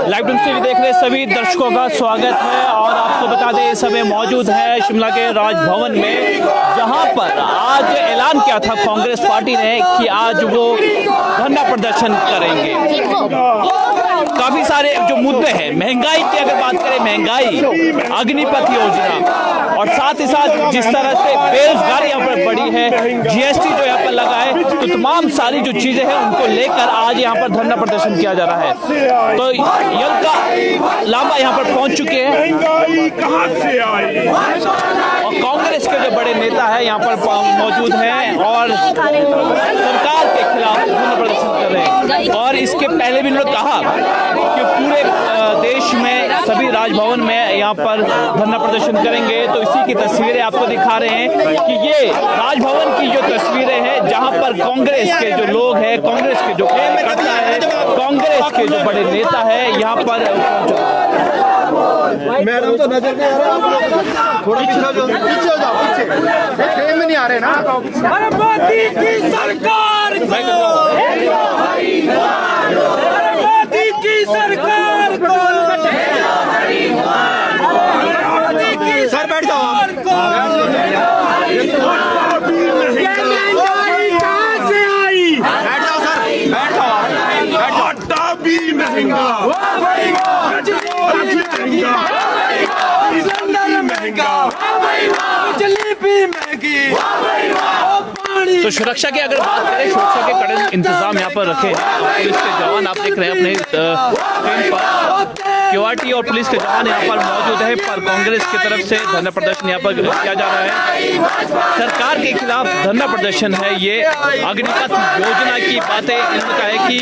Live TV देख रहे सभी दर्शकों का स्वागत है और आपको बता दें इस समय मौजूद है शिमला के राजभवन में, जहां पर आज ऐलान किया था कांग्रेस पार्टी ने कि आज वो धरना प्रदर्शन करेंगे। काफी सारे जो मुद्दे हैं, महंगाई की अगर बात करें, महंगाई, अग्निपथ योजना और साथ ही साथ जिस तरह से बेरोजगारी यहाँ पर बढ़ी है, जीएसटी जो यहाँ पर लगा है, तो तमाम सारी जो चीजें हैं उनको लेकर आज यहाँ पर धरना प्रदर्शन किया जा रहा है। तो यंका लांबा यहाँ पर पहुंच चुके हैं और कांग्रेस के जो बड़े नेता है यहाँ पर मौजूद हैं और सरकार के खिलाफ धरना प्रदर्शन कर रहे हैं। और इसके पहले भी उन्होंने कहा कि पूरे देश में सभी राजभवन में यहाँ पर धरना प्रदर्शन करेंगे। तो इसी की तस्वीरें आपको दिखा रहे हैं कि ये राजभवन की जो तस्वीरें हैं, जहां पर कांग्रेस के जो लोग हैं, कांग्रेस के जो कार्यकर्ता है, कांग्रेस के जो बड़े नेता है यहाँ पर। मैडम तो नजर नहीं आ रहा, थोड़ा पीछे हो जाओ, पीछे हो जाओ, पीछे फ्रेम में नहीं आ रहे ना। मोदी की सरकार को, मोदी की सरकार को, सर बैठ जाओ। कहाँ से आई? बैठ जाओ सर, बैठ जाओ। आटा भी महंगा, सिलेंडर महंगा, बिजली भी महंगी, पानी। तो सुरक्षा की अगर बात करें, सुरक्षा के कड़े इंतजाम यहाँ पर रखे हैं। पुलिस के जवान आप देख रहे हैं अपने स्क्रीन पर, क्यूआरटी और पुलिस के जवान यहाँ पर मौजूद है। पर कांग्रेस की तरफ से धरना प्रदर्शन यहाँ पर किया जा रहा है, सरकार के खिलाफ धरना प्रदर्शन है। ये अग्निपथ योजना की बातें, इन्होंने कहा है कि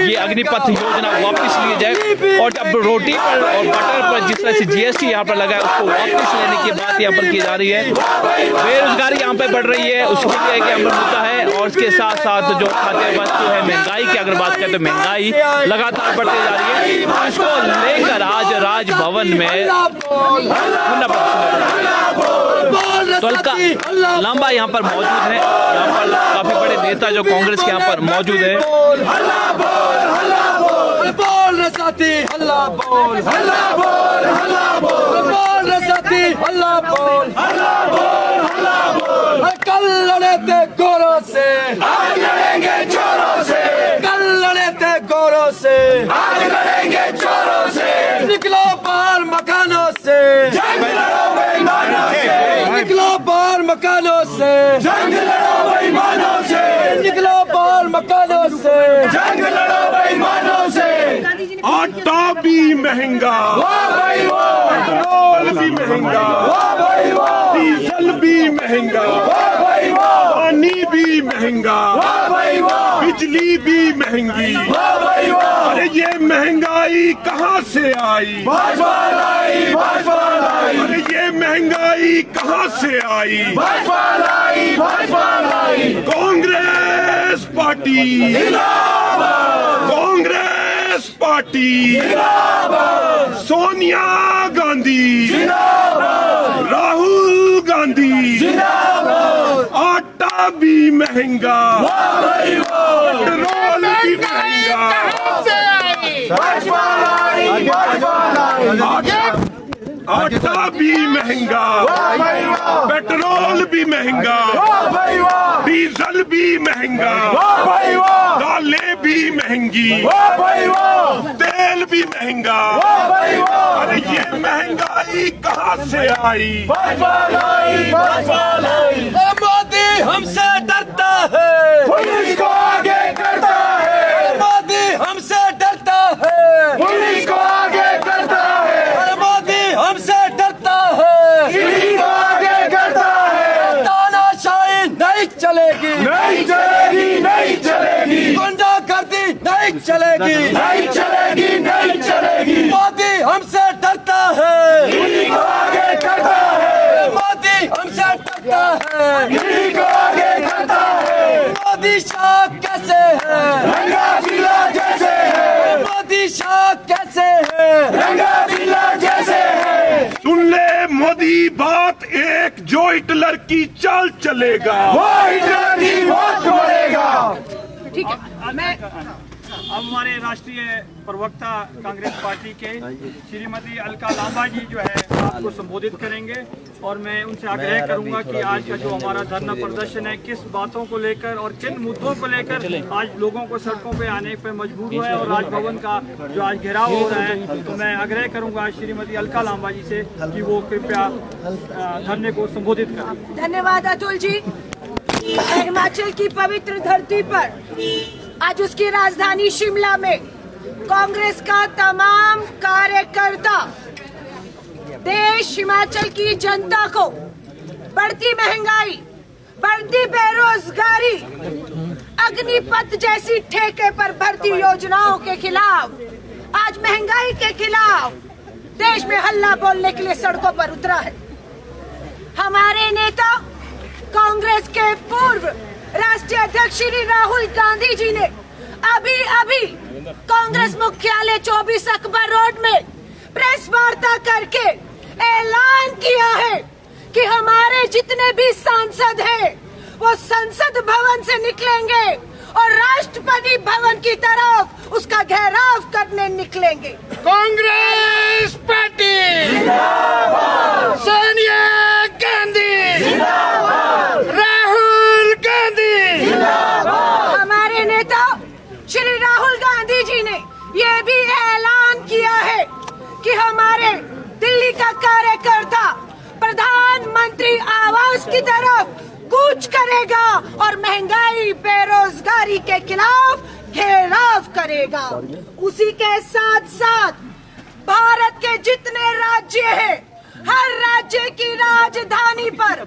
ये अग्निपथ योजना वापस ली जाए और जब रोटी पर और बटर पर जिस तरह से जीएसटी यहाँ पर लगा है उसको वापस लेने की बात यहाँ पर की जा रही है। बेरोजगारी यहाँ पे बढ़ रही है, उसके लिए एक अहम मुद्दा है। और इसके साथ साथ जो खाद्य वस्तु है, महंगाई की अगर बात करें तो महंगाई लगातार बढ़ती जा रही है। इसको लेकर आज राजभवन में तो हल्का लंबा यहाँ पर मौजूद है। यहाँ पर काफी बड़े नेता जो कांग्रेस के यहाँ पर मौजूद है। बोल रे साथी, हल्ला बोल, हल्ला बोल, हल्ला बोल, बोल रे साथी, हल्ला बोल, हल्ला बोल, हल्ला बोल। कल लड़े थे गोरों से, आज लड़ेंगे चोरों से। कल लड़े थे गोरों से, आज लड़ेंगे चोरों से। निकलो बाहर मकानों से, जंग लड़ो बेईमानों से। निकलो बाहर मकानों से, जंग लड़ो बेईमानों से। निकलो बाहर मकानों से, जंग लड़ो बेईमानों से। आटा भी महंगा, पेट्रोल भी महंगा, डीजल भी महंगा, पानी भी महंगा, बिजली भी महंगी। अरे ये महंगाई कहाँ से आई? अरे ये महंगाई कहाँ से आई? Congress party, Congress party, Sonia Gandhi, Rahul Gandhi. आटा भी महंगा, पेट्रोल भी महंगा, आटा भी महंगा, पेट्रोल भी महंगा, डीजल भी महंगा, दालें भी महंगी, तेल भी महंगा। अरे ये महंगाई कहाँ से आई? मोदी हमसे डरता है, पुलिस को आगे करता है। मोदी हमसे डरता है, पुलिस को आगे करता है। मोदी हमसे डरता है, पुलिस को आगे करता है। तानाशाही नहीं चलेगी, नहीं चलेगी, नहीं चलेगी। गुंडागर्दी नहीं चलेगी, नहीं चलेगी, नहीं चलेगी। मोदी हमसे डरता है, पुलिस को आगे करता है। मोदी हमसे डरता है, पुलिस को आगे करता है। मोदी शाह कैसे है, रंगा पीला जैसे है। मोदी शाह कैसे है, रंगा पीला जैसे है। सुन ले मोदी बात एक, जो हिटलर की चाल चलेगा वो हिटलर की मौत मरेगा। ठीक है, मैं अब हमारे राष्ट्रीय प्रवक्ता कांग्रेस पार्टी के श्रीमती अलका लांबा जी जो है आपको संबोधित करेंगे और मैं उनसे आग्रह करूंगा कि आज का जो हमारा धरना प्रदर्शन है किस बातों को लेकर और किन मुद्दों को लेकर आज लोगों को सड़कों पे आने पर मजबूर हुआ है और राजभवन का जो आज घेराव हो रहा है, तो मैं आग्रह करूंगा श्रीमती अलका लांबा जी से कि वो कृपया धरने को संबोधित करें। धन्यवाद अतुल जी। हिमाचल की पवित्र धरती पर आज उसकी राजधानी शिमला में कांग्रेस का तमाम कार्यकर्ता देश हिमाचल की जनता को बढ़ती महंगाई, बढ़ती बेरोजगारी, अग्निपथ जैसी ठेके पर भर्ती योजनाओं के खिलाफ, आज महंगाई के खिलाफ देश में हल्ला बोलने के लिए सड़कों पर उतरा है। हमारे नेता कांग्रेस के पूर्व राष्ट्रीय अध्यक्ष श्री राहुल गांधी जी ने अभी कांग्रेस मुख्यालय 24 अकबर रोड में प्रेस वार्ता करके ऐलान किया है कि हमारे जितने भी सांसद हैं वो संसद भवन से निकलेंगे और राष्ट्रपति भवन की तरफ उसका घेराव करने निकलेंगे। कांग्रेस पार्टी जिंदाबाद, सोनिया गांधी जिंदाबाद, राहुल गांधी जिंदाबाद। हमारे नेता श्री राहुल गांधी जी ने ये भी ऐलान किया है कि हमारे दिल्ली का कार्यकर्ता प्रधानमंत्री आवास की तरफ कूच करेगा और महंगाई बेरोजगारी के खिलाफ घेराव करेगा। उसी के साथ साथ भारत के जितने राज्य हैं, हर राज्य की राजधानी पर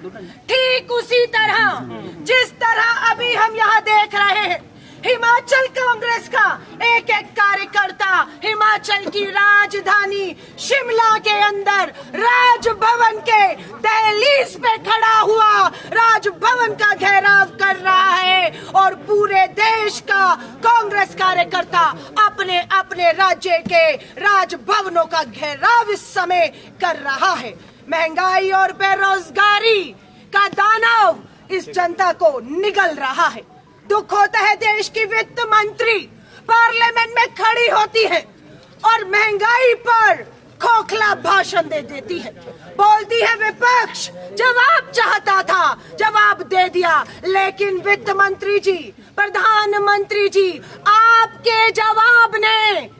ठीक उसी तरह जिस तरह अभी हम यहाँ देख रहे हैं, हिमाचल कांग्रेस का एक एक कार्यकर्ता हिमाचल की राजधानी शिमला के अंदर राजभवन के दहलीज पे खड़ा हुआ राजभवन का घेराव कर रहा है और पूरे देश का कांग्रेस कार्यकर्ता अपने अपने राज्य के राजभवनों का घेराव इस समय कर रहा है। महंगाई और बेरोजगारी का दानव इस जनता को निगल रहा है। दुख होता है देश की वित्त मंत्री पार्लियामेंट में खड़ी होती है और महंगाई पर खोखला भाषण दे देती है, बोलती है विपक्ष जवाब चाहता था, जवाब दे दिया, लेकिन वित्त मंत्री जी, प्रधानमंत्री जी, आपके जवाब ने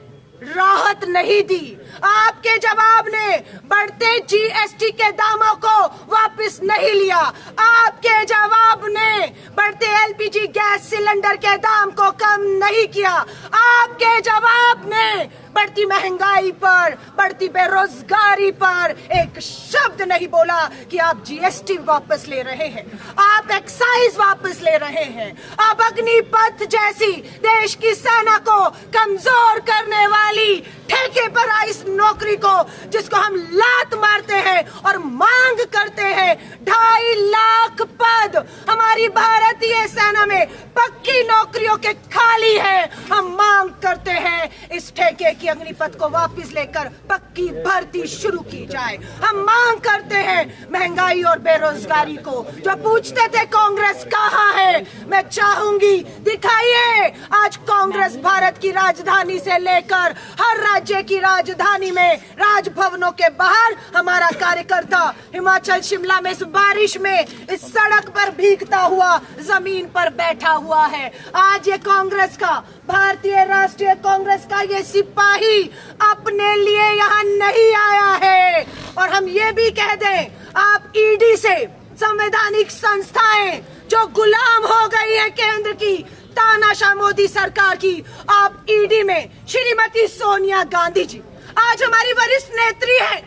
राहत नहीं दी। आपके जवाब ने बढ़ते जीएसटी के दामों को वापस नहीं लिया। आपके जवाब ने बढ़ते एलपीजी गैस सिलेंडर के दाम को कम नहीं किया। आपके जवाब ने बढ़ती महंगाई पर, बढ़ती बेरोजगारी पर एक शब्द नहीं बोला कि आप जीएसटी वापस ले रहे हैं, आप एक्साइज वापस ले रहे हैं, आप अग्निपथ जैसी देश की सेना को कमजोर करने वाली ठेके पर आई इस नौकरी को, जिसको हम लात मारते हैं और मांग करते हैं 2.5 लाख पद हमारी भारतीय सेना में पक्की नौकरियों के खाली है। हम मांग करते हैं इस ठेके की अग्निपथ को वापस लेकर पक्की भर्ती शुरू की जाए। हम मांग करते हैं महंगाई और बेरोजगारी को। जो पूछते थे कांग्रेस कहाँ है, मैं चाहूंगी दिखाइए आज कांग्रेस भारत की राजधानी से लेकर हर राज्य की राजधानी में राजभवनों के बाहर हमारा कार्यकर्ता हिमाचल शिमला में इस बारिश में इस सड़क पर भीगता हुआ जमीन पर बैठा हुआ है। आज ये कांग्रेस का, भारतीय राष्ट्रीय कांग्रेस का ये सिपाही अपने लिए यहाँ नहीं आया है। और हम ये भी कह दें, आप ईडी से संवैधानिक संस्थाएं जो गुलाम हो गई है केंद्र की तानाशाह मोदी सरकार की, आप ईडी में श्रीमती सोनिया गांधी जी आज हमारी वरिष्ठ नेत्री है,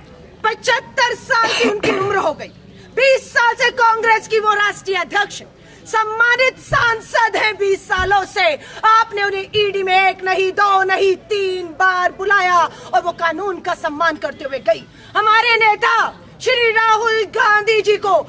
75 साल की उनकी उम्र हो गई, 20 साल से कांग्रेस की वो राष्ट्रीय अध्यक्ष, सम्मानित सांसद है 20 सालों से। आपने उन्हें ईडी में 1 नहीं 2 नहीं 3 बार बुलाया और वो कानून का सम्मान करते हुए गई। हमारे नेता श्री राहुल गांधी जी को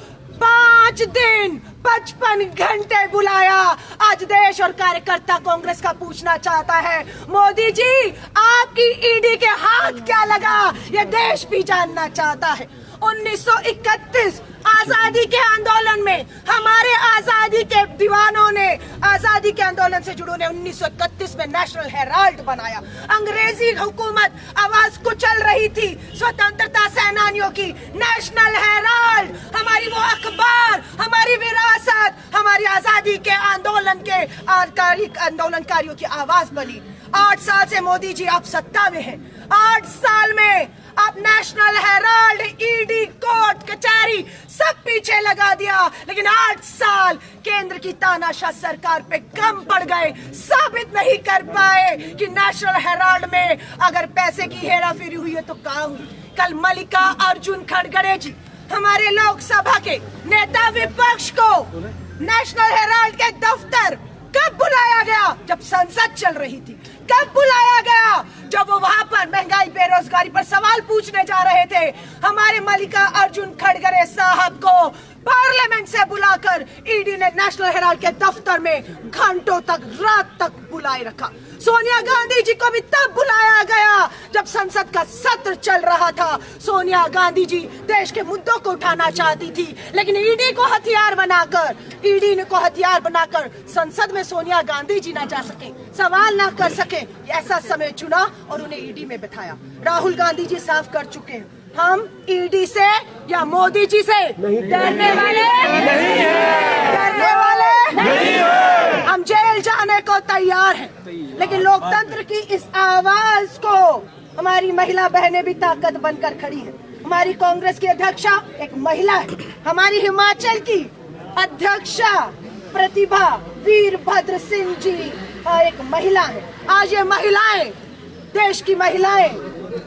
5 दिन 55 घंटे बुलाया। आज देश और कार्यकर्ता कांग्रेस का पूछना चाहता है, मोदी जी आपकी ईडी के हाथ क्या लगा, ये देश भी जानना चाहता है। 1931 आजादी के आंदोलन में हमारे आजादी के दीवानों ने, आजादी के आंदोलन से जुड़ों ने 1931 में नेशनल हेराल्ड बनाया। अंग्रेजी हुकूमत आवाज कुचल रही थी स्वतंत्रता सेनानियों की। नेशनल हेराल्ड हमारी वो अखबार, हमारी विरासत, हमारी आजादी के आंदोलन के आंदोलनकारियों की आवाज बनी। 8 साल से मोदी जी आप सत्ता में हैं। 8 साल में आप नेशनल हेराल्ड, ईडी, कोर्ट कचहरी सब पीछे लगा दिया, लेकिन 8 साल केंद्र की तानाशाह सरकार पे कम पड़ गए। साबित नहीं कर पाए कि नेशनल हेराल्ड में अगर पैसे की हेराफेरी हुई है तो कहाँ हुई। कल मल्लिका अर्जुन खड़गड़े जी, हमारे लोकसभा के नेता विपक्ष को नेशनल हेराल्ड के दफ्तर कब बुलाया गया? जब संसद चल रही थी। कब बुलाया गया? जब वो वहां पर महंगाई, बेरोजगारी पर सवाल पूछने जा रहे थे। हमारे मल्लिका अर्जुन खड़गड़े साहब को पार्लियामेंट से बुलाकर ईडी ने नेशनल हेराल्ड के दफ्तर में घंटों तक, रात तक बुलाए रखा। सोनिया गांधी जी को भी तब बुलाया गया जब संसद का सत्र चल रहा था। सोनिया गांधी जी देश के मुद्दों को उठाना चाहती थी, लेकिन ईडी को हथियार बनाकर संसद में सोनिया गांधी जी ना जा सके, सवाल ना कर सके। ऐसा समय चुना और उन्हें ईडी में बिठाया। राहुल गांधी जी साफ कर चुके हैं, हम ईडी से या मोदी जी से डरने वाले नहीं है। डरने वाले नहीं है। हम जेल जाने को तैयार हैं, लेकिन लोकतंत्र की इस आवाज को हमारी महिला बहनें भी ताकत बनकर खड़ी हैं। हमारी कांग्रेस की अध्यक्षा एक महिला है। हमारी हिमाचल की अध्यक्षा प्रतिभा वीरभद्र सिंह जी एक महिला है। आज ये महिलाएं, देश की महिलाएं,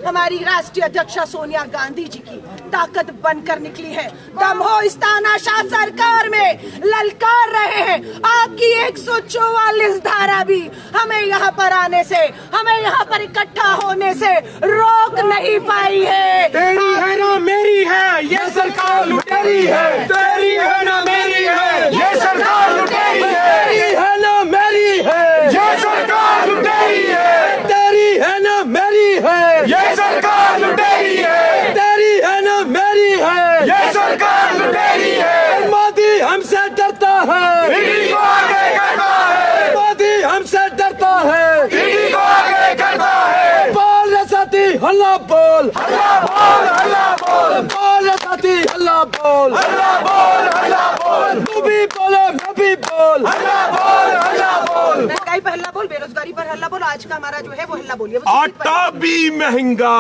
हमारी राष्ट्रीय अध्यक्षा सोनिया गांधी जी की ताकत बनकर निकली है। दम हो इस तानाशाह सरकार में ललकार रहे हैं। आपकी 144 धारा भी हमें यहाँ पर आने से, हमें यहाँ पर इकट्ठा होने से रोक नहीं पाई है। तेरी है ना मेरी है ये सरकार लुटेरी है। तेरी है ना मेरी है ये सरकार लुटेरी है। तेरी है ना मेरी है ये सरकार लुटेरी है। तेरी है ना मेरी है ये सरकार लुटेरी है। तेरी है ना मेरी है ये सरकार लुटेरी है। मोदी हमसे डरता है, ईडी को आगे करता है। मोदी हमसे डरता है, ईडी को आगे करता है। बोल रे साथी हल्ला बोल, हल्ला बोल, हल्ला बोल। बोल रे साथी हल्ला बोल, हल्ला बोल, हल्ला बोल। तू भी बोले मैं भी बोल, हल्ला बोल, हल्ला बोल। महंगाई पर हल्ला बोल, बेरोजगारी पर हल्ला बोल। आज का हमारा जो है वो हल्ला बोलिए। आटा भी महंगा,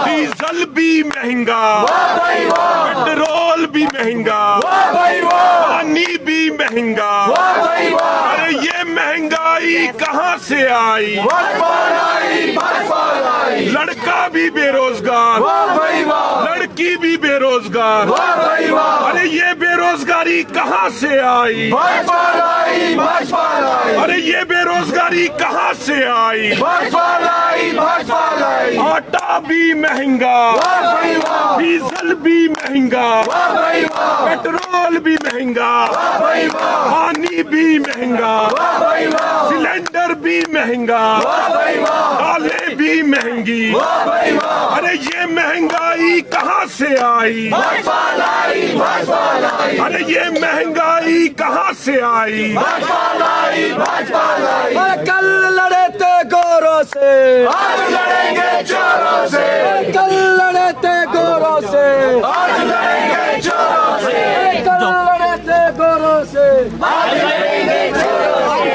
डीजल भी महंगा, पेट्रोल भी महंगा, पानी भी महंगा। अरे ये महंगाई कहाँ से आई? लड़का भी बेरोजगार, लड़की भी बेरोजगार। अरे ये बेरोजगारी कहाँ से आई? अरे ये बेरोजगारी कहाँ से आई? आटा भी महंगा, डीजल भी महंगा, पेट्रोल भी महंगा, पानी भी महंगा, सिलेंडर भी महंगा, दालें भी महंगी। अरे ये महंगाई कहाँ से आई? अरे ये महंगाई कहाँ से आई? कल लड़े थे गोरों से, आज लड़ेंगे चोरों से। कल लड़े थे गोरों से, आज लड़ेंगे चोरों से। कल लड़े थे गोरों से, आज लड़ेंगे चोरों से।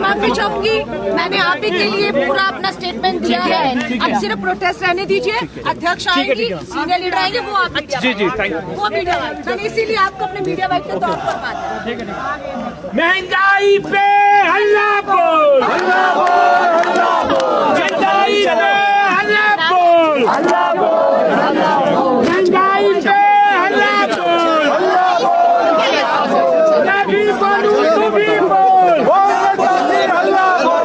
माफी चाहूंगी, मैंने आप ही के लिए पूरा अपना स्टेटमेंट दिया है। अब सिर्फ प्रोटेस्ट रहने दीजिए। अध्यक्ष आएंगी, सीनियर लीडर आएंगे, वो आप जी जी थैंक यू। वो मीडिया वाइट, मैंने इसीलिए आपको अपने मीडिया वाइट के तौर पर बात की। महंगाई पे हल्ला बोल, हल्ला बोल, हल्ला बोल। महंगाई पे हल्ला बोल, हल्ला बोल, हल्ला बोल। महंगाई पे हल्ला बोल, हल्ला बोल। मैं भी बोलूं तू भी बोल, हल्ला बोल।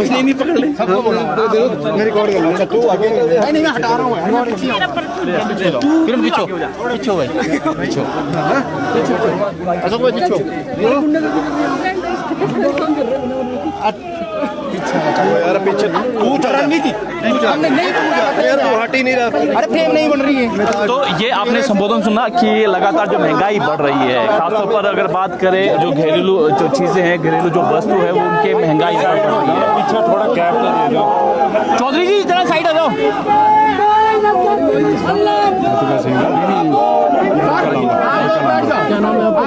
नहीं पकड़ ले, मैं रिकॉर्ड कर लूंगा। तू आगे नहीं, मैं हटा रहा हूँ। फिर पीछो पीछो भाई, पीछो अशोक भाई, पीछो। यार पीछे तू रणनीति हट ही नहीं रहा। अरे फ्रेम नहीं बन रही है। तो ये आपने संबोधन सुना कि लगातार जो महंगाई बढ़ रही है, खासतौर पर अगर बात करें जो घरेलू जो चीजें हैं, घरेलू जो वस्तु है वो उनके महंगाई बढ़ रही है। पीछे थोड़ा कैप तो दे दो। चौधरी जी जरा साइड आ जाओ।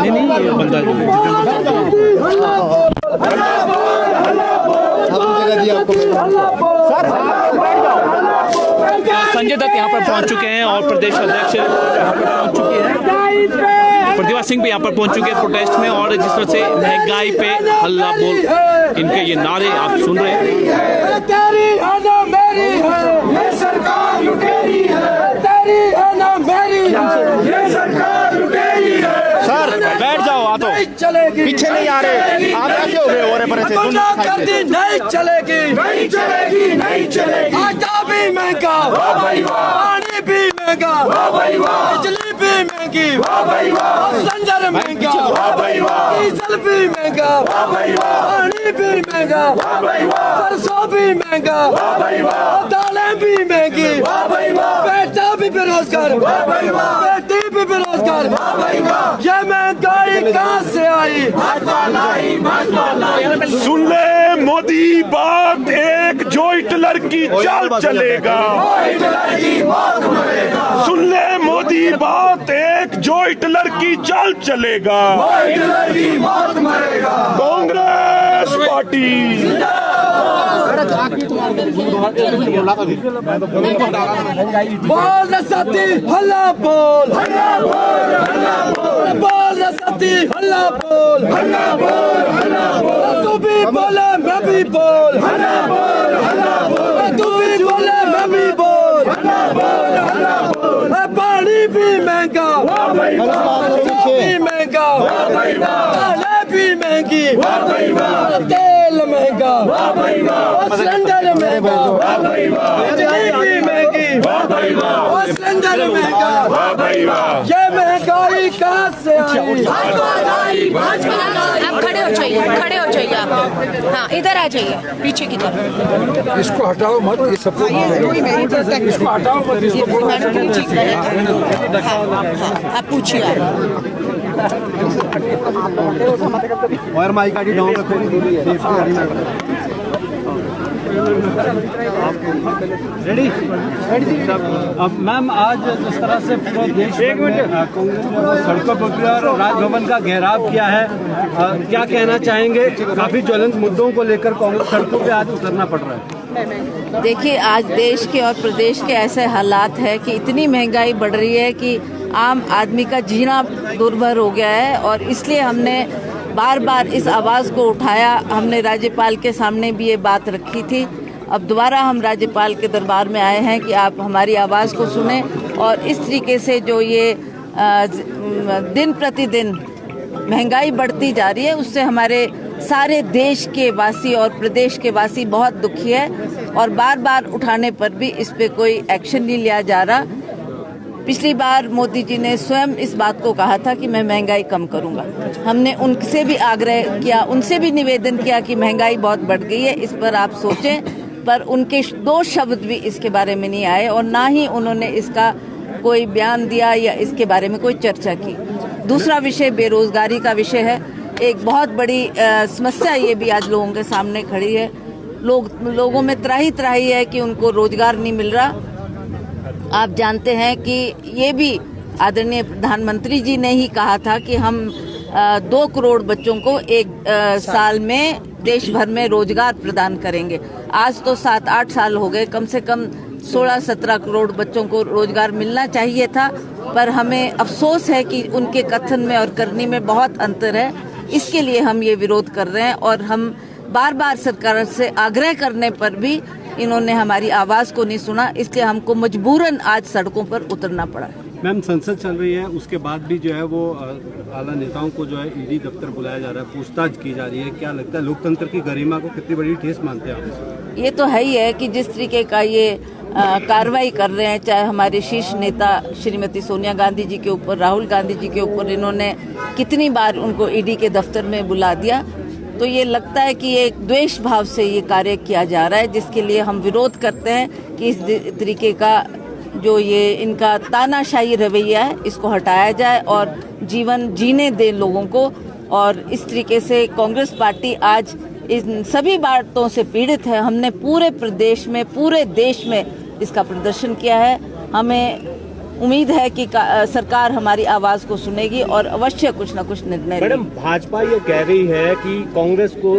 नहीं ये बंदा संजय दत्त यहाँ पर पहुँच चुके हैं और प्रदेश अध्यक्ष यहाँ पर पहुँच चुके हैं, प्रतिभा सिंह भी यहाँ पर पहुँच चुके हैं प्रोटेस्ट में। और जिस तरह से महंगाई पे हल्ला बोल इनके ये नारे आप सुन रहे हैं। तेरी है ना मेरी है ये सरकार लुटेरी है, तेरी है ना मेरी है ये सरकार लुटेरी है। सर बैठ जाओ, आ तो चलेगी पीछे नहीं आ रहे आप, कैसे हो गए? और परे से गुंडा गर्दी नहीं चलेगी, नहीं चलेगी, नहीं चलेगी। आटा भी महंगा, पानी भी महंगा, बिजली भी महंगी, सिलेंडर महंगा, डीजल भी महंगा, पानी भी महंगा, सरसों भी महंगा, दालें भी महंगी, बेटा भी बेरोजगार, बेटी भी बेरोजगार। ये महंगाई कहाँ से आई? सुन ले मोदी बात, एक जो हिटलर की चाल चलेगा। सुन ले मोदी बात, एक जो हिटलर की चाल चलेगा। कांग्रेस पार्टी बोल रसाती हल्ला बोल, बोल रसाती हल्ला बोल, तू भी बोले मैं भी बोल, तू भी बोले मैं भी बोल। पानी भी महंगा, भी महंगा, दालें भी महंगी, तेल महंगा, सिलेंडर महंगा, बिजली भी महंगी, सिलेंडर महंगा। ये महंगाई कहाँ से आई? आप खड़े हो जाइए, खड़े हो जाइए आप। हाँ इधर आ जाइए पीछे की तरफ। इसको हटाओ मत, ये सबको इसको हटाओ मत, इसको आप पूछिए। और माइक आगे डाउन रखो। रेडी अब मैम, आज जिस तरह से पूरे देश में कांग्रेस ने सड़कों पर उतरी और राजभवन का घेराव किया है, क्या कहना चाहेंगे? काफी ज्वलंत मुद्दों को लेकर कांग्रेस सड़कों पे आज उतरना पड़ रहा है। देखिए, आज देश के और प्रदेश के ऐसे हालात है कि इतनी महंगाई बढ़ रही है कि आम आदमी का जीना दुर्भर हो गया है। और इसलिए हमने बार बार इस आवाज़ को उठाया। हमने राज्यपाल के सामने भी ये बात रखी थी। अब दोबारा हम राज्यपाल के दरबार में आए हैं कि आप हमारी आवाज़ को सुने और इस तरीके से जो ये दिन प्रतिदिन महंगाई बढ़ती जा रही है उससे हमारे सारे देश के वासी और प्रदेश के वासी बहुत दुखी है। और बार बार उठाने पर भी इस पे कोई एक्शन नहीं लिया जा रहा। पिछली बार मोदी जी ने स्वयं इस बात को कहा था कि मैं महंगाई कम करूंगा। हमने उनसे भी आग्रह किया, उनसे भी निवेदन किया कि महंगाई बहुत बढ़ गई है, इस पर आप सोचें। पर उनके दो शब्द भी इसके बारे में नहीं आए और ना ही उन्होंने इसका कोई बयान दिया या इसके बारे में कोई चर्चा की। दूसरा विषय बेरोजगारी का विषय है। एक बहुत बड़ी समस्या ये भी आज लोगों के सामने खड़ी है। लोगों में त्राही त्राही है कि उनको रोजगार नहीं मिल रहा। आप जानते हैं कि ये भी आदरणीय प्रधानमंत्री जी ने ही कहा था कि हम 2 करोड़ बच्चों को एक साल में देश भर में रोजगार प्रदान करेंगे। आज तो 7-8 साल हो गए, कम से कम 16-17 करोड़ बच्चों को रोजगार मिलना चाहिए था। पर हमें अफसोस है कि उनके कथन में और करनी में बहुत अंतर है। इसके लिए हम ये विरोध कर रहे हैं और हम बार बार सरकार से आग्रह करने पर भी इन्होंने हमारी आवाज़ को नहीं सुना। इसलिए हमको मजबूरन आज सड़कों पर उतरना पड़ा। मैम, संसद चल रही है, उसके बाद भी जो है वो आला नेताओं को जो है ईडी दफ्तर बुलाया जा रहा है, पूछताछ की जा रही है। क्या लगता है लोकतंत्र की गरिमा को कितनी बड़ी ठेस मानते हैं आप? ये तो है ही है कि जिस तरीके का ये कार्रवाई कर रहे हैं, चाहे हमारे शीर्ष नेता श्रीमती सोनिया गांधी जी के ऊपर, राहुल गांधी जी के ऊपर, इन्होंने कितनी बार उनको ईडी के दफ्तर में बुला दिया। तो ये लगता है कि ये एक द्वेष भाव से ये कार्य किया जा रहा है, जिसके लिए हम विरोध करते हैं कि इस तरीके का जो ये इनका तानाशाही रवैया है इसको हटाया जाए और जीवन जीने दे लोगों को। और इस तरीके से कांग्रेस पार्टी आज इन सभी बातों से पीड़ित है। हमने पूरे प्रदेश में, पूरे देश में इसका प्रदर्शन किया है। हमें उम्मीद है कि सरकार हमारी आवाज को सुनेगी और अवश्य कुछ न कुछ निर्णय लेगी। मैडम, भाजपा ये कह रही है कि कांग्रेस को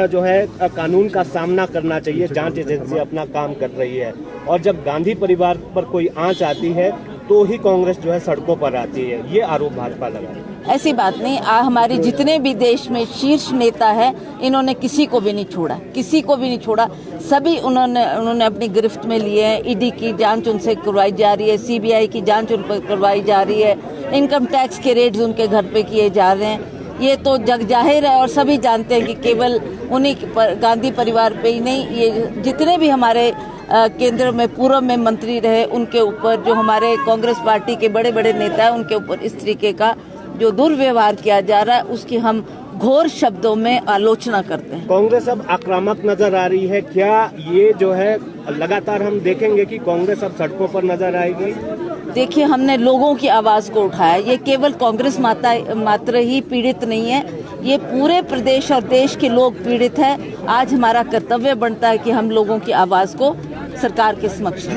जो है कानून का सामना करना चाहिए, जांच एजेंसी अपना काम कर रही है, और जब गांधी परिवार पर कोई आंच आती है तो ही कांग्रेस जो है सड़कों पर आती है, ये आरोप भाजपा लगा रही है। ऐसी बात नहीं। हमारे जितने भी देश में शीर्ष नेता है, इन्होंने किसी को भी नहीं छोड़ा, किसी को भी नहीं छोड़ा। सभी उन्होंने अपनी गिरफ्त में लिए हैं। ईडी की जांच उनसे करवाई जा रही है, सीबीआई की जांच उन पर करवाई जा रही है, इनकम टैक्स के रेड्स उनके घर पे किए जा रहे हैं। ये तो जग जाहिर है और सभी जानते हैं कि केवल उन्हीं गांधी परिवार पे ही नहीं, ये जितने भी हमारे केंद्र में पूर्व में मंत्री रहे उनके ऊपर, जो हमारे कांग्रेस पार्टी के बड़े बड़े नेता हैं उनके ऊपर इस तरीके का जो दुर्व्यवहार किया जा रहा है उसकी हम घोर शब्दों में आलोचना करते हैं। कांग्रेस अब आक्रामक नजर आ रही है, क्या ये जो है लगातार हम देखेंगे कि कांग्रेस अब सड़कों पर नजर आएगी? देखिए, हमने लोगों की आवाज को उठाया। ये केवल कांग्रेस मात्र ही पीड़ित नहीं है, ये पूरे प्रदेश और देश के लोग पीड़ित हैं। आज हमारा कर्तव्य बनता है कि हम लोगों की आवाज को सरकार के समक्ष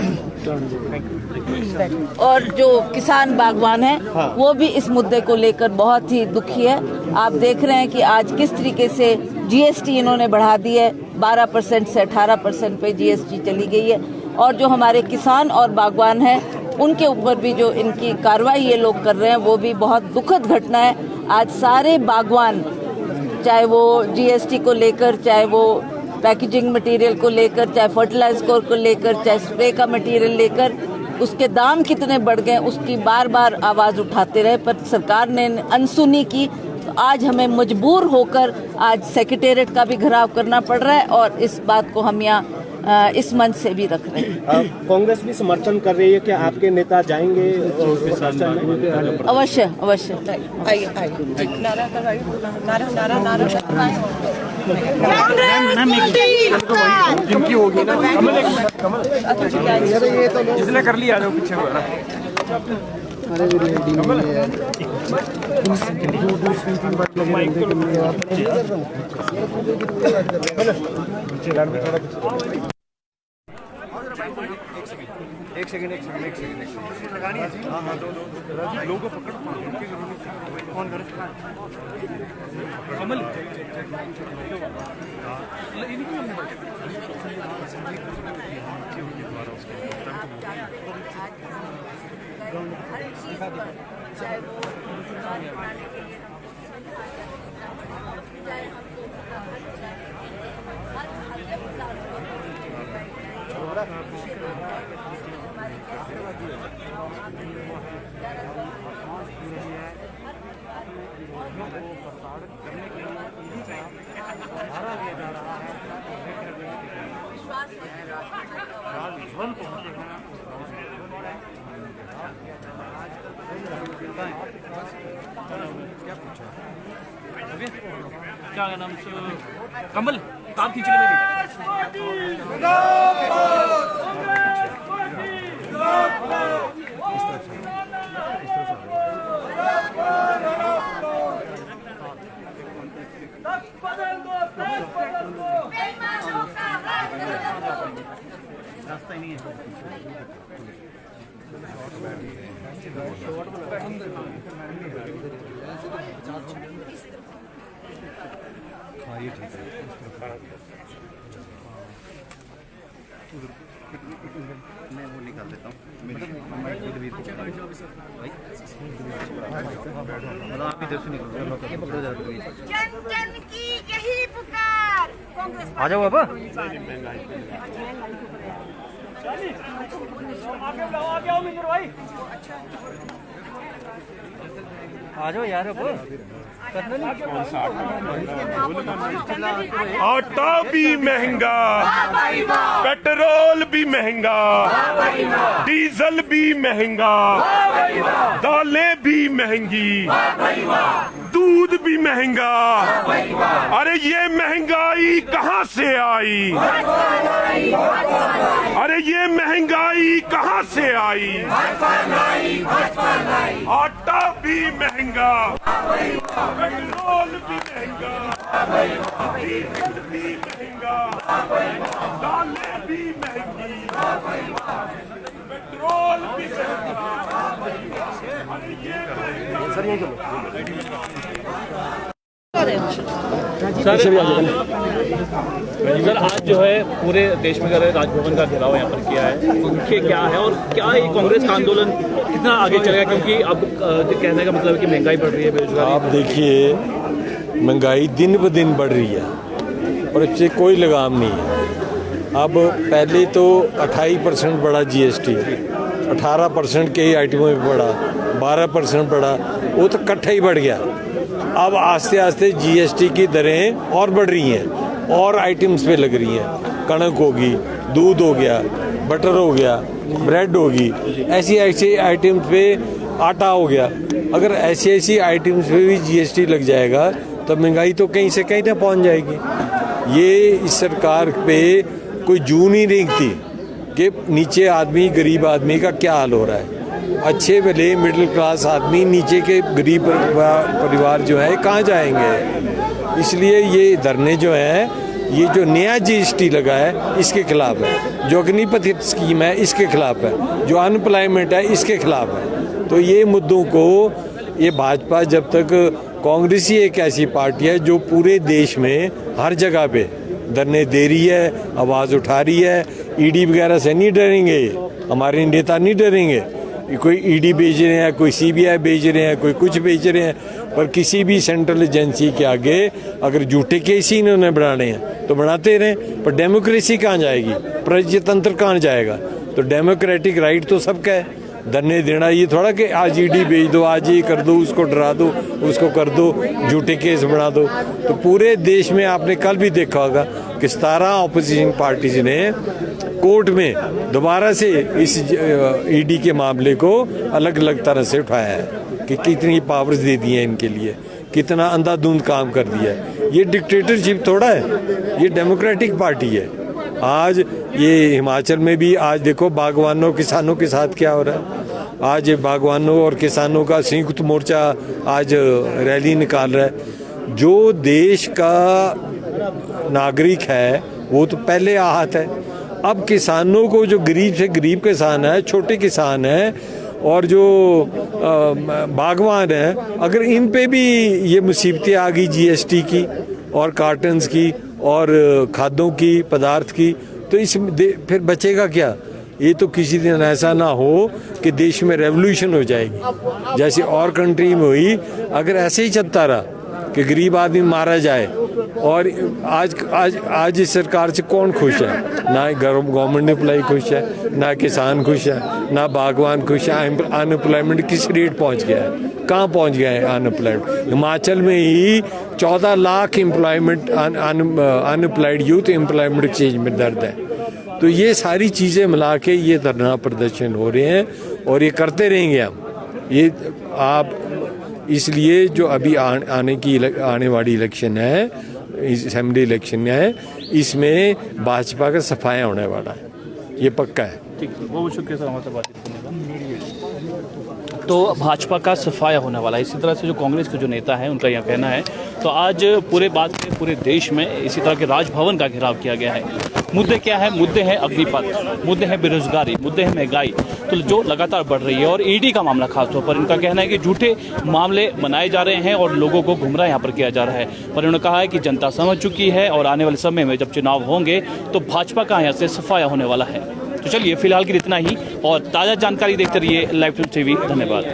और जो किसान बागवान हैं वो भी इस मुद्दे को लेकर बहुत ही दुखी है। आप देख रहे हैं कि आज किस तरीके से जीएसटी इन्होंने बढ़ा दी है, 12% से 18% पे जीएसटी चली गई है। और जो हमारे किसान और बागवान हैं उनके ऊपर भी जो इनकी कार्रवाई ये लोग कर रहे हैं वो भी बहुत दुखद घटना है। आज सारे बागवान, चाहे वो जीएसटी को लेकर, चाहे वो पैकेजिंग मटेरियल को लेकर, चाहे फर्टिलाइजर को लेकर, चाहे स्प्रे का मटेरियल लेकर, उसके दाम कितने बढ़ गए उसकी बार बार आवाज उठाते रहे, पर सरकार ने अनसुनी की। तो आज हमें मजबूर होकर आज सेक्रेटेरिएट का भी घेराव करना पड़ रहा है और इस बात को हम यहाँ इस मंच से भी रख रहे हैं। कांग्रेस भी समर्थन कर रही है, क्या आपके नेता जाएंगे प्रदर्शन में? अवश्य अवश्य। जिनकी होगी ना जिसने कर लिया जाओ पीछे एक सेकंड लगानी है। हाँ, दो लोगों को पकड़ कौन करे कमल क्या नाम से कमल काम खींचने में रास्ता ही नहीं है। हाँ, ये ठीक है। मैं वो निकाल देता हूँ। आप इधर से निकलो। जन जन की यही पुकार। आ जाओ बाबा। आ जाओ यार। अब आटा भी महंगा, पेट्रोल भी महंगा, डीजल भी महंगा, दालें भी महंगी, दूध भी महंगा। अरे ये महंगाई कहाँ से आई? अरे ये महंगाई कहाँ से आई? आटा भी महंगा, पेट्रोल भी महंगा, डीजल भी महंगा, दालें भी महंगी, पेट्रोल भी महंगा। अरे ये सर आज जो है पूरे देश में राजभवन का घेराव यहाँ पर किया है, मुख्य क्या है और क्या ये कांग्रेस का आंदोलन कितना आगे चलेगा? क्योंकि अब कहने का मतलब है कि महंगाई बढ़ रही है, बेरोजगारी। आप देखिए महंगाई दिन ब दिन बढ़ रही है और इससे कोई लगाम नहीं है। अब पहले तो 28% बढ़ा जीएसटी, 18% के आइटमों में बढ़ा, 12% बढ़ा, वो तो इकट्ठा ही बढ़ गया। अब आस्ते आस्ते जीएसटी की दरें और बढ़ रही हैं और आइटम्स पे लग रही हैं। कणक होगी, दूध हो गया, बटर हो गया, ब्रेड होगी, ऐसी ऐसी आइटम्स पे आटा हो गया। अगर ऐसी ऐसी आइटम्स पे भी जीएसटी लग जाएगा तो महंगाई तो कहीं से कहीं ना पहुंच जाएगी। ये इस सरकार पे कोई जू नहीं रेंगती कि नीचे आदमी, गरीब आदमी का क्या हाल हो रहा है। अच्छे भले मिडिल क्लास आदमी, नीचे के गरीब परिवार जो है कहाँ जाएंगे। इसलिए ये धरने जो हैं, ये जो नया जीएसटी लगा है इसके खिलाफ है, जो अग्निपथ स्कीम है इसके खिलाफ है, जो अनएम्प्लॉयमेंट है इसके खिलाफ है। तो ये मुद्दों को ये भाजपा, जब तक कांग्रेस ही एक ऐसी पार्टी है जो पूरे देश में हर जगह पे धरने दे रही है, आवाज़ उठा रही है। ईडी वगैरह से नहीं डरेंगे, हमारे नेता नहीं डरेंगे। कोई ईडी भेज रहे हैं, कोई सीबीआई भेज रहे हैं, कोई कुछ भेज रहे हैं, पर किसी भी सेंट्रल एजेंसी के आगे अगर झूठे केस ही इन्होंने बनाने हैं तो बनाते रहें, पर डेमोक्रेसी कहाँ जाएगी, प्रजातंत्र कहाँ जाएगा? तो डेमोक्रेटिक राइट तो सबका है। धरने देना ये थोड़ा कि आज ईडी भेज दो, आज ये कर दो, उसको डरा दो, उसको कर दो, झूठे केस बना दो। तो पूरे देश में आपने कल भी देखा होगा कि 17 ऑपोजिशन पार्टीज ने कोर्ट में दोबारा से इस ईडी के मामले को अलग अलग तरह से उठाया है कि कितनी पावर्स दे दी हैं इनके लिए, कितना अंधाधुंध काम कर दिया है। ये डिक्टेटरशिप थोड़ा है, ये डेमोक्रेटिक पार्टी है। आज ये हिमाचल में भी आज देखो बागवानों किसानों के साथ क्या हो रहा है। आज बागवानों और किसानों का संयुक्त मोर्चा आज रैली निकाल रहा है। जो देश का नागरिक है वो तो पहले आहत है। अब किसानों को, जो गरीब से गरीब किसान है, छोटे किसान है और जो बागवान है, अगर इन पे भी ये मुसीबतें आ गई जीएसटी की और कार्टन्स की और खाद्यों की, पदार्थ की, तो इस फिर बचेगा क्या? ये तो किसी दिन ऐसा ना हो कि देश में रेवोल्यूशन हो जाएगी जैसे और कंट्री में हुई। अगर ऐसे ही चलता रहा कि गरीब आदमी मारा जाए, और आज इस सरकार से कौन खुश है? ना गवर्नमेंट एम्प्लॉय खुश है, ना किसान खुश है, ना बागवान खुश है। अनएम्प्लॉयमेंट किस रेट पहुंच गया है, कहाँ पहुंच गया है अनएम्प्लॉयड? हिमाचल में ही 14 lakh employment unemployed youth employment exchange में दर्द है। तो ये सारी चीज़ें मिला के ये धरना प्रदर्शन हो रहे हैं और ये करते रहेंगे हम। ये आप इसलिए जो अभी आने वाली इलेक्शन है, असेंबली इलेक्शन है, इसमें भाजपा का सफाया होने वाला है, ये पक्का है। ठीक है, बहुत शुक्रिया सर हमारे बातचीत करने का। तो भाजपा का सफाया होने वाला है, इसी तरह से जो कांग्रेस के जो नेता हैं उनका यह कहना है। तो आज पूरे पूरे देश में इसी तरह के राजभवन का घेराव किया गया है। मुद्दे क्या है? मुद्दे हैं अग्निपथ, मुद्दे हैं बेरोजगारी, मुद्दे हैं महंगाई, तो जो लगातार बढ़ रही है, और ईडी का मामला खासतौर पर इनका कहना है कि झूठे मामले बनाए जा रहे हैं और लोगों को गुमराह यहाँ पर किया जा रहा है। पर उन्होंने कहा है कि जनता समझ चुकी है और आने वाले समय में जब चुनाव होंगे तो भाजपा का यहाँ से सफाया होने वाला है। तो चलिए फिलहाल के लिए इतना ही, और ताज़ा जानकारी देखते रहिए लाइव टीवी। धन्यवाद।